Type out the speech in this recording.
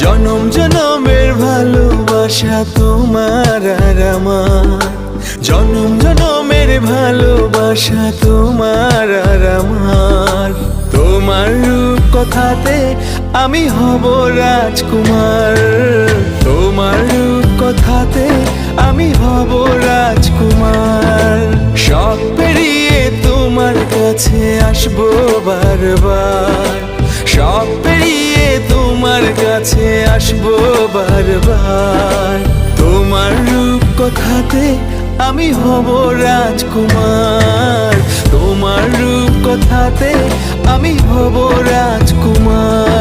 জনম জনমের ভালোবাসা তোমার আর আমার, জনম জনমের ভালোবাসা তোমার আর আমার। তোমার রূপ কথাতে আমি হব রাজকুমার, তোমার রূপ কথাতে আমি হব রাজকুমার। সব পেরিয়ে তোমার কাছে আসবো বারবার, সব পেরিয়ে তোমার কাছে আসবো বারবার। তোমার রূপ কথাতে আমি হব রাজকুমার, তোমার রূপ কথাতে আমি হব রাজকুমার।